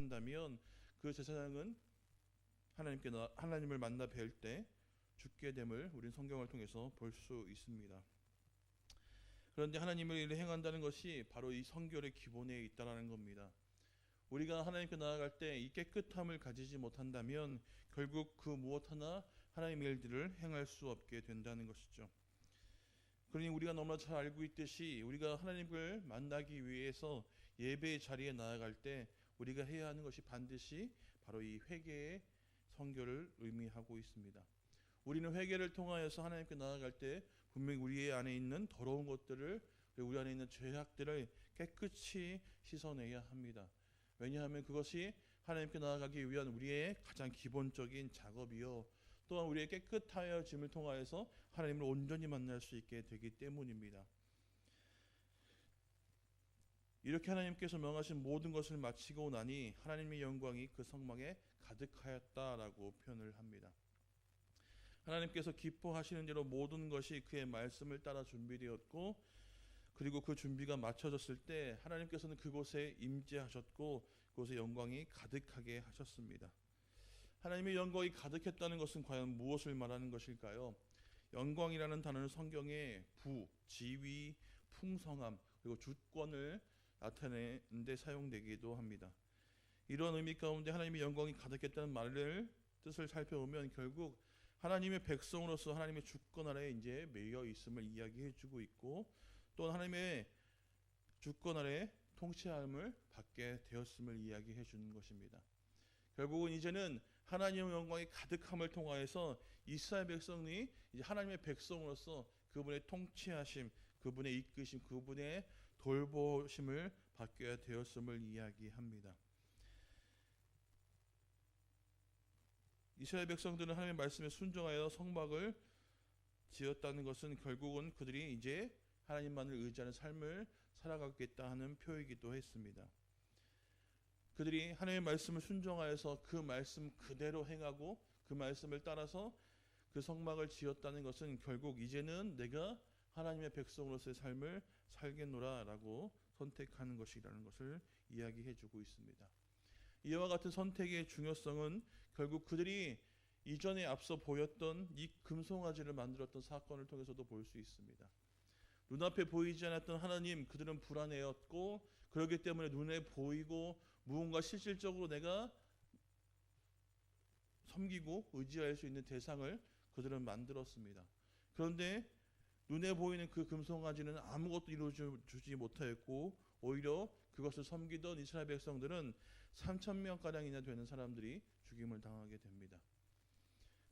한다면 그 제사장은 하나님을 만나 뵐 때 죽게 됨을 우리는 성경을 통해서 볼 수 있습니다. 그런데 하나님을 일을 행한다는 것이 바로 이 성결의 기본에 있다라는 겁니다. 우리가 하나님께 나아갈 때 이 깨끗함을 가지지 못한다면 결국 그 무엇 하나 하나님의 일들을 행할 수 없게 된다는 것이죠. 그러니 우리가 너무나 잘 알고 있듯이 우리가 하나님을 만나기 위해서 예배의 자리에 나아갈 때 우리가 해야 하는 것이 반드시 바로 이 회개의 성결을 의미하고 있습니다. 우리는 회개를 통하여서 하나님께 나아갈 때 분명히 우리 안에 있는 더러운 것들을, 우리 안에 있는 죄악들을 깨끗이 씻어내야 합니다. 왜냐하면 그것이 하나님께 나아가기 위한 우리의 가장 기본적인 작업이요, 또한 우리의 깨끗하여짐을 통하여서 하나님을 온전히 만날 수 있게 되기 때문입니다. 이렇게 하나님께서 명하신 모든 것을 마치고 나니 하나님의 영광이 그 성막에 가득하였다라고 표현을 합니다. 하나님께서 기뻐하시는 대로 모든 것이 그의 말씀을 따라 준비되었고, 그리고 그 준비가 마쳐졌을 때 하나님께서는 그곳에 임재하셨고 그곳에 영광이 가득하게 하셨습니다. 하나님의 영광이 가득했다는 것은 과연 무엇을 말하는 것일까요? 영광이라는 단어는 성경에 부, 지위, 풍성함, 그리고 주권을 나타내는 데 사용되기도 합니다. 이런 의미 가운데 하나님의 영광이 가득했다는 말을 뜻을 살펴보면 결국 하나님의 백성으로서 하나님의 주권 아래에 이제 매여 있음을 이야기해 주고 있고, 또 하나님의 주권 아래 통치함을 받게 되었음을 이야기해 주는 것입니다. 결국은 이제는 하나님의 영광이 가득함을 통하여서 이스라엘 백성이 이제 하나님의 백성으로서 그분의 통치하심, 그분의 이끄심, 그분의 돌보심을 받게 되었음을 이야기합니다. 이스라엘 백성들은 하나님의 말씀에 순종하여 성막을 지었다는 것은 결국은 그들이 이제 하나님만을 의지하는 삶을 살아가겠다 하는 표이기도 했습니다. 그들이 하나님의 말씀을 순종하여서 그 말씀 그대로 행하고 그 말씀을 따라서 그 성막을 지었다는 것은 결국 이제는 내가 하나님의 백성으로서의 삶을 살겠노라 라고 선택하는 것이라는 것을 이야기해 주고 있습니다. 이와 같은 선택의 중요성은 결국 그들이 이전에 앞서 보였던 이 금송아지를 만들었던 사건을 통해서도 볼 수 있습니다. 눈앞에 보이지 않았던 하나님, 그들은 불안해했고, 그렇기 때문에 눈에 보이고 무언가 실질적으로 내가 섬기고 의지할 수 있는 대상을 그들은 만들었습니다. 그런데 눈에 보이는 그 금송아지는 아무것도 이루어주지 못하였고, 오히려 그것을 섬기던 이스라엘 백성들은 3,000명가량이나 되는 사람들이 죽임을 당하게 됩니다.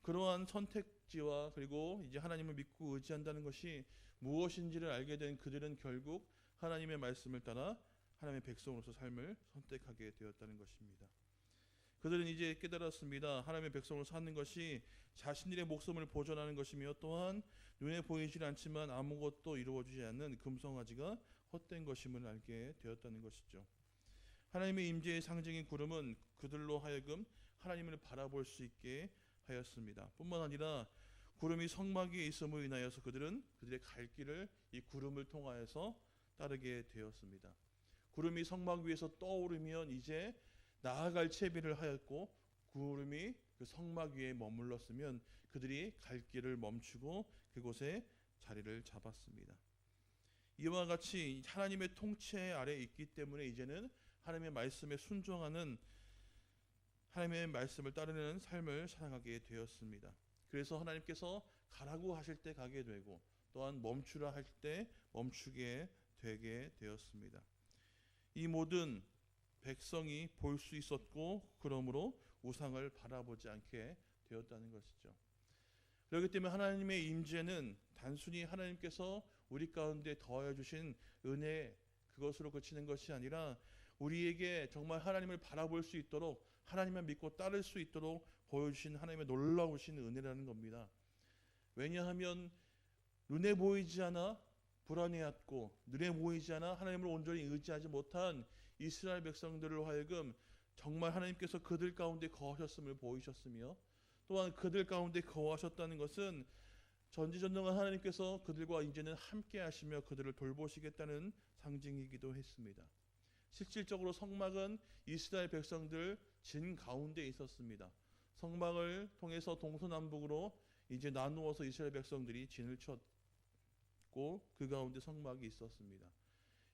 그러한 선택지와 그리고 이제 하나님을 믿고 의지한다는 것이 무엇인지를 알게 된 그들은 결국 하나님의 말씀을 따라 하나님의 백성으로서 삶을 선택하게 되었다는 것입니다. 그들은 이제 깨달았습니다. 하나님의 백성으로 사는 것이 자신들의 목숨을 보존하는 것이며, 또한 눈에 보이지 않지만 아무것도 이루어지지 않는 금송아지가 헛된 것임을 알게 되었다는 것이죠. 하나님의 임재의 상징인 구름은 그들로 하여금 하나님을 바라볼 수 있게 하였습니다. 뿐만 아니라 구름이 성막 위에 있음으로 인하여서 그들은 그들의 갈 길을 이 구름을 통하여서 따르게 되었습니다. 구름이 성막 위에서 떠오르면 이제 나아갈 채비를 하였고, 구름이 그 성막 위에 머물렀으면 그들이 갈 길을 멈추고 그곳에 자리를 잡았습니다. 이와 같이 하나님의 통치 아래에 있기 때문에 이제는 하나님의 말씀에 순종하는, 하나님의 말씀을 따르는 삶을 살아가게 되었습니다. 그래서 하나님께서 가라고 하실 때 가게 되고, 또한 멈추라 할 때 멈추게 되게 되었습니다. 이 모든 백성이 볼 수 있었고, 그러므로 우상을 바라보지 않게 되었다는 것이죠. 그렇기 때문에 하나님의 임재는 단순히 하나님께서 우리 가운데 더하여 주신 은혜, 그것으로 그치는 것이 아니라 우리에게 정말 하나님을 바라볼 수 있도록, 하나님을 믿고 따를 수 있도록 보여주신 하나님의 놀라우신 은혜라는 겁니다. 왜냐하면 눈에 보이지 않아 불안해했고, 눈에 보이지 않아 하나님을 온전히 의지하지 못한 이스라엘 백성들을 하여금 정말 하나님께서 그들 가운데 거하셨음을 보이셨으며, 또한 그들 가운데 거하셨다는 것은 전지전능한 하나님께서 그들과 이제는 함께 하시며 그들을 돌보시겠다는 상징이기도 했습니다. 실질적으로 성막은 이스라엘 백성들 진 가운데 있었습니다. 성막을 통해서 동서남북으로 이제 나누어서 이스라엘 백성들이 진을 쳤고 그 가운데 성막이 있었습니다.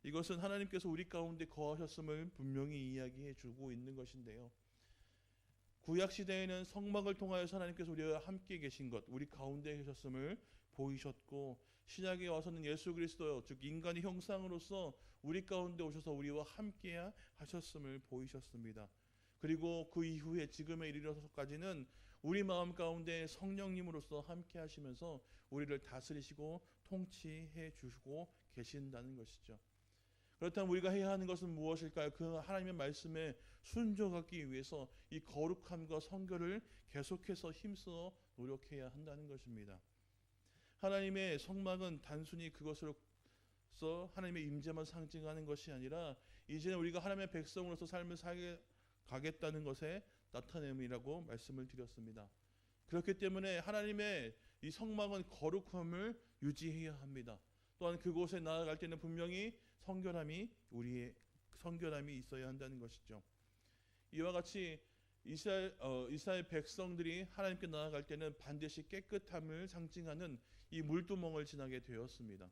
이것은 하나님께서 우리 가운데 거하셨음을 분명히 이야기해 주고 있는 것인데요. 구약 시대에는 성막을 통하여서 하나님께서 우리와 함께 계신 것, 우리 가운데 계셨음을 보이셨고, 신약에 와서는 예수 그리스도 즉 인간의 형상으로서 우리 가운데 오셔서 우리와 함께 하셨음을 보이셨습니다. 그리고 그 이후에 지금에 이르러서까지는 우리 마음 가운데 성령님으로서 함께 하시면서 우리를 다스리시고 통치해 주시고 계신다는 것이죠. 그렇다면 우리가 해야 하는 것은 무엇일까요? 그 하나님의 말씀에 순종하기 위해서 이 거룩함과 성결을 계속해서 힘써 노력해야 한다는 것입니다. 하나님의 성막은 단순히 그것으로서 하나님의 임재만 상징하는 것이 아니라 이제는 우리가 하나님의 백성으로서 삶을 살아가겠다는 것의 나타냄이라고 말씀을 드렸습니다. 그렇기 때문에 하나님의 이 성막은 거룩함을 유지해야 합니다. 또한 그곳에 나아갈 때는 분명히 우리의 성결함이 있어야 한다는 것이죠. 이와 같이 이스라엘 백성들이 하나님께 나아갈 때는 반드시 깨끗함을 상징하는 이 물두멍을 지나게 되었습니다.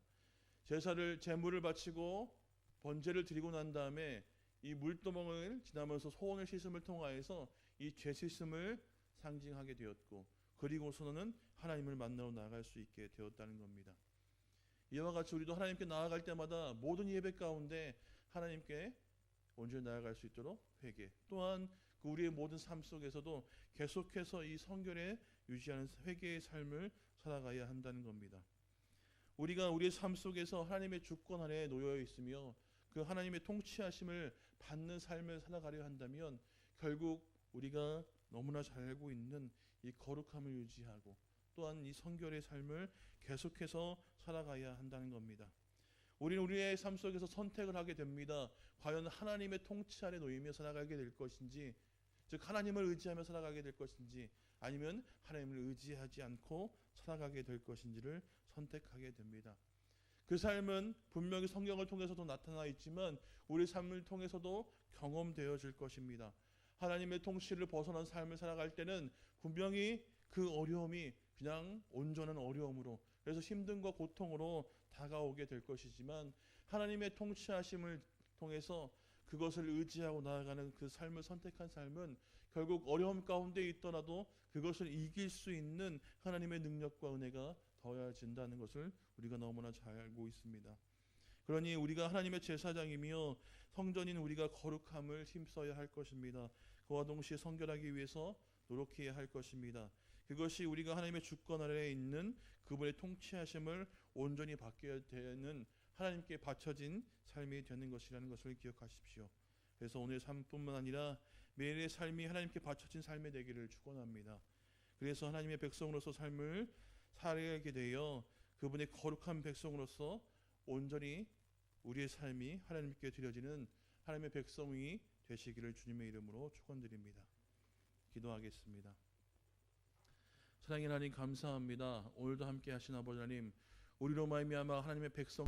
제물을 바치고 번제를 드리고 난 다음에 이 물두멍을 지나면서 소원을 씻음을 통하여서 이 죄 씻음을 상징하게 되었고, 그리고서는 하나님을 만나러 나아갈 수 있게 되었다는 겁니다. 이와 같이 우리도 하나님께 나아갈 때마다 모든 예배 가운데 하나님께 온전히 나아갈 수 있도록 회개, 또한 우리의 모든 삶 속에서도 계속해서 이 성결에 유지하는 회개의 삶을 살아가야 한다는 겁니다. 우리가 우리의 삶 속에서 하나님의 주권 아래에 놓여 있으며 그 하나님의 통치하심을 받는 삶을 살아가려 한다면 결국 우리가 너무나 잘 알고 있는 이 거룩함을 유지하고 또한 이 성결의 삶을 계속해서 살아가야 한다는 겁니다. 우리는 우리의 삶 속에서 선택을 하게 됩니다. 과연 하나님의 통치 아래 놓이며 살아가게 될 것인지, 즉 하나님을 의지하며 살아가게 될 것인지, 아니면 하나님을 의지하지 않고 살아가게 될 것인지를 선택하게 됩니다. 그 삶은 분명히 성경을 통해서도 나타나 있지만 우리 삶을 통해서도 경험되어질 것입니다. 하나님의 통치를 벗어난 삶을 살아갈 때는 분명히 그 어려움이 그냥 온전한 어려움으로, 그래서 힘듦과 고통으로 다가오게 될 것이지만 하나님의 통치하심을 통해서 그것을 의지하고 나아가는 그 삶을 선택한 삶은 결국 어려움 가운데 있더라도 그것을 이길 수 있는 하나님의 능력과 은혜가 더해진다는 것을 우리가 너무나 잘 알고 있습니다. 그러니 우리가 하나님의 제사장이며 성전인 우리가 거룩함을 힘써야 할 것입니다. 그와 동시에 성결하기 위해서 노력해야 할 것입니다. 그것이 우리가 하나님의 주권 아래에 있는 그분의 통치하심을 온전히 받게 되는 하나님께 바쳐진 삶이 되는 것이라는 것을 기억하십시오. 그래서 오늘 삶뿐만 아니라 매일의 삶이 하나님께 바쳐진 삶이 되기를 축원합니다. 그래서 하나님의 백성으로서 삶을 살게 되어 그분의 거룩한 백성으로서 온전히 우리의 삶이 하나님께 드려지는 하나님의 백성이 되시기를 주님의 이름으로 축원드립니다. 기도하겠습니다. 사랑의 하나님 감사합니다. 오늘도 함께 하신 아버지 하나님, 우리로 말미암아 하나님의 백성